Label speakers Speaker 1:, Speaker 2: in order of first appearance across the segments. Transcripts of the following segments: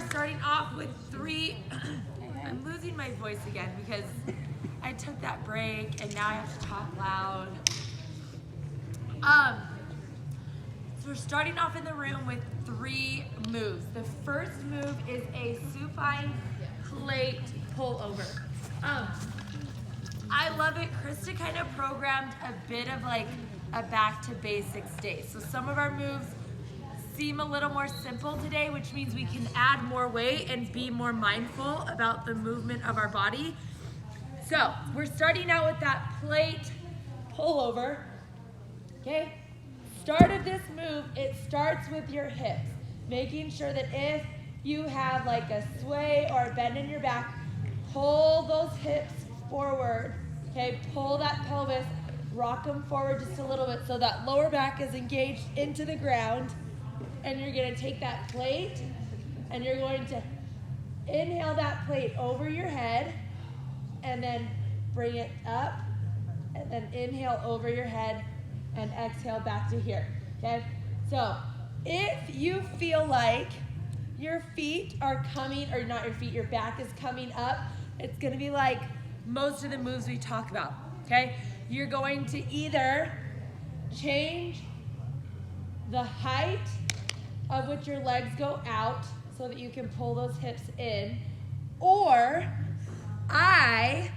Speaker 1: starting off with 3, I'm losing my voice again because I took that break and now I have to talk loud. So we're starting off in the room with 3 moves. The first move is a supine plate pullover. I love it. Krista kind of programmed a bit of like a back to basics day. So some of our moves seem a little more simple today, which means we can add more weight and be more mindful about the movement of our body. So we're starting out with that plate pullover. Okay? Start of this move, it starts with your hips, making sure that if you have like a sway or a bend in your back, pull those hips forward, okay? Pull that pelvis, rock them forward just a little bit so that lower back is engaged into the ground, and you're gonna take that plate and you're going to inhale that plate over your head and then bring it up and then inhale over your head and exhale back to here, okay? So if you feel like your feet are coming, or not your feet, your back is coming up, it's gonna be like most of the moves we talk about, okay? You're going to either change the height of which your legs go out so that you can pull those hips in, or I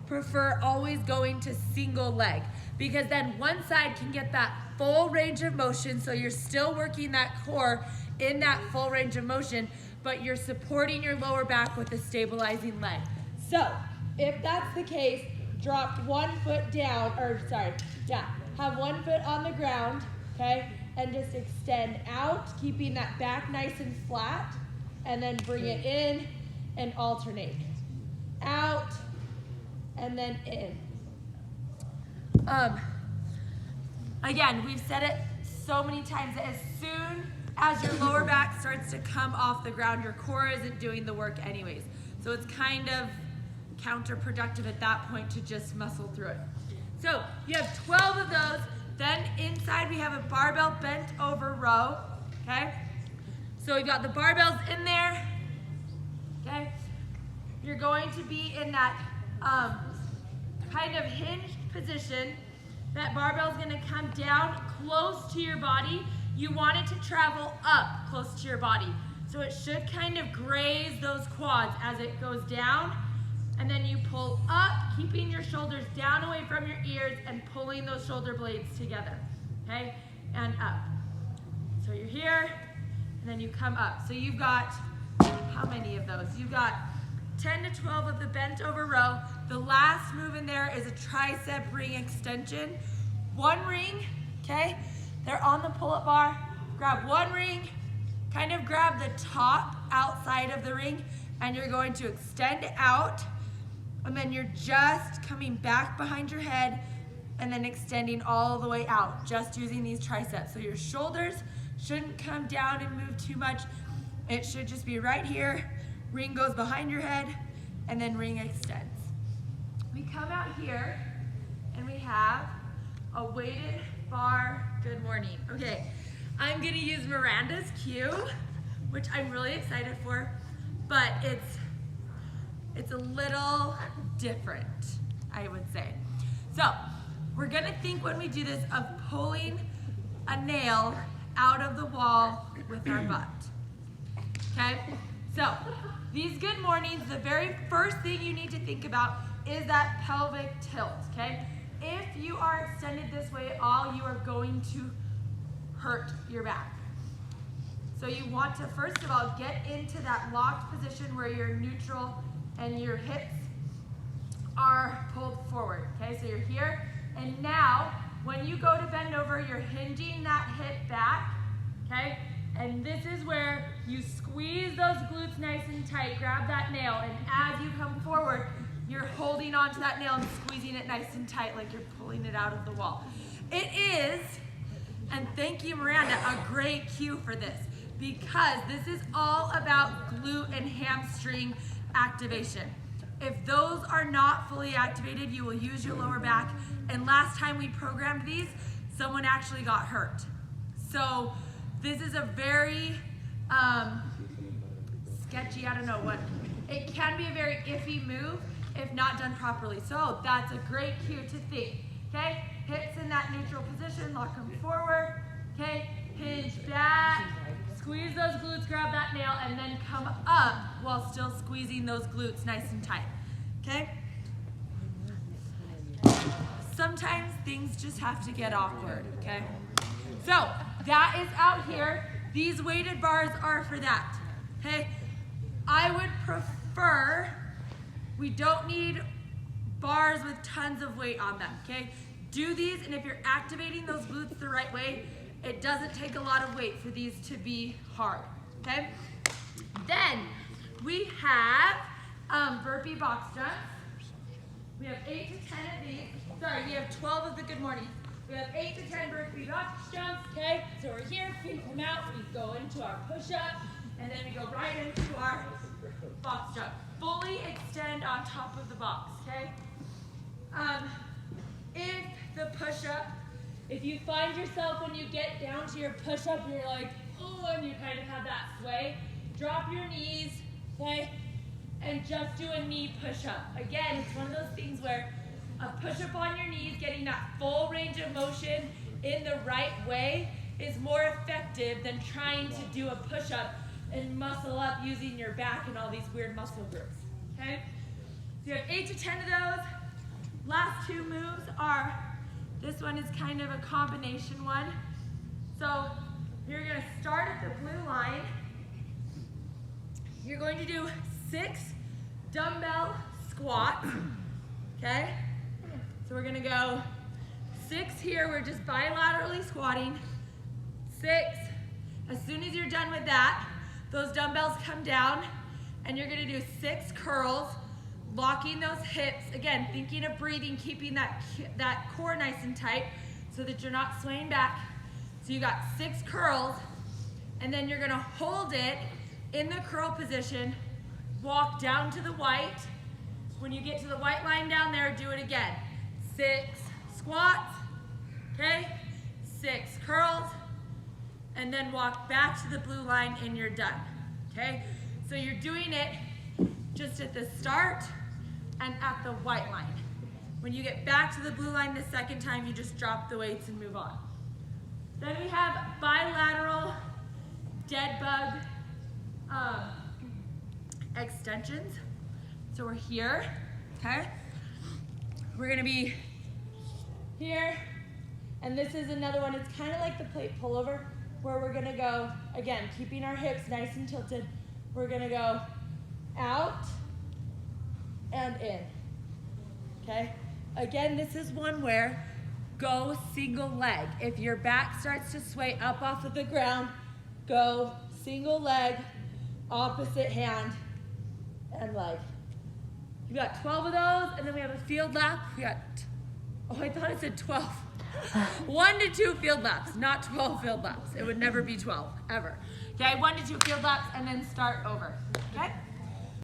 Speaker 1: prefer always going to single leg, because then one side can get that full range of motion, so you're still working that core in that full range of motion, but you're supporting your lower back with a stabilizing leg. So if that's the case, drop one foot down, have one foot on the ground, okay? And just extend out, keeping that back nice and flat, and then bring it in and alternate. Out, and then in. Again, we've said it so many times that as soon as your lower back starts to come off the ground, your core isn't doing the work anyways. So it's kind of counterproductive at that point to just muscle through it. So you have 12 of those. Then inside we have a barbell bent over row, okay? So we've got the barbells in there, okay? You're going to be in that kind of hinged position. That barbell is gonna come down close to your body. You want it to travel up close to your body. So it should kind of graze those quads as it goes down. And then you pull up, keeping your shoulders down away from your ears and pulling those shoulder blades together, okay? And up. So you're here, and then you come up. So you've got, how many of those? You've got 10 to 12 of the bent over row. The last move in there is a tricep ring extension. 1 ring, okay? They're on the pull-up bar. Grab 1 ring, kind of grab the top outside of the ring, and you're going to extend out, and then you're just coming back behind your head and then extending all the way out, just using these triceps. So your shoulders shouldn't come down and move too much. It should just be right here. Ring goes behind your head, and then ring extends. We come out here, and we have a weighted bar. Good morning. Okay, I'm gonna use Miranda's cue, which I'm really excited for, but it's a little different, I would say. So we're gonna think when we do this of pulling a nail out of the wall with our butt, okay? So these good mornings, the very first thing you need to think about is that pelvic tilt, okay? If you are extended this way at all, you are going to hurt your back. So you want to, first of all, get into that locked position where you're neutral and your hips are pulled forward, okay? So you're here, and now when you go to bend over, you're hinging that hip back, okay? And this is where you squeeze those glutes nice and tight, grab that nail, and as you come forward, you're holding onto that nail and squeezing it nice and tight like you're pulling it out of the wall. It is, and thank you Miranda, a great cue for this, because this is all about glute and hamstring activation. If those are not fully activated, you will use your lower back, and last time we programmed these, someone actually got hurt. So this is a very sketchy, I don't know what. It can be a very iffy move if not done properly. So that's a great cue to think, okay? Hips in that neutral position, lock them forward, okay? Hinge back, squeeze those glutes, grab that nail, and then come up while still squeezing those glutes nice and tight, okay? Sometimes things just have to get awkward, okay? So that is out here. These weighted bars are for that, okay? I would prefer, we don't need bars with tons of weight on them, okay? Do these, and if you're activating those glutes the right way, it doesn't take a lot of weight for these to be hard, okay? Then we have burpee box jumps. We have 8 to 10 of these. Sorry, we have 12 of the good mornings. We have 8 to 10 burpee box jumps, okay? So we're here, feet come out, we go into our push-up, and then we go right into our box jump. Fully extend on top of the box, okay? If the push-up, if you find yourself when you get down to your push-up, you're like, oh, and you kind of have that sway, drop your knees, okay? And just do a knee push-up. Again, it's one of those things where a push-up on your knees, getting that full range of motion in the right way is more effective than trying to do a push-up and muscle up using your back and all these weird muscle groups, okay? So you have 8 to 10 of those. Last two moves are, this one is kind of a combination one. So you're gonna start at the blue line. You're going to do 6 dumbbell squats, okay? So we're gonna go 6 here, we're just bilaterally squatting. 6, as soon as you're done with that, those dumbbells come down and you're gonna do 6 curls, locking those hips, again, thinking of breathing, keeping that core nice and tight so that you're not swaying back. So you got 6 curls, and then you're gonna hold it in the curl position, walk down to the white. When you get to the white line down there, do it again. 6 squats, okay? 6 curls, and then walk back to the blue line and you're done, okay? So you're doing it just at the start and at the white line. When you get back to the blue line the second time, you just drop the weights and move on. Then we have bilateral dead bug extensions. So we're here, okay? We're gonna be here, and this is another one. It's kind of like the plate pullover, where we're gonna go, again, keeping our hips nice and tilted. We're gonna go out and in, okay? Again, this is one where go single leg. If your back starts to sway up off of the ground, go single leg, opposite hand, and leg. You got 12 of those, and then we have a field lap. We got, oh, I thought it said 12. 1 to 2 field laps, not 12 field laps. It would never be 12, ever. Okay, 1 to 2 field laps, and then start over, okay?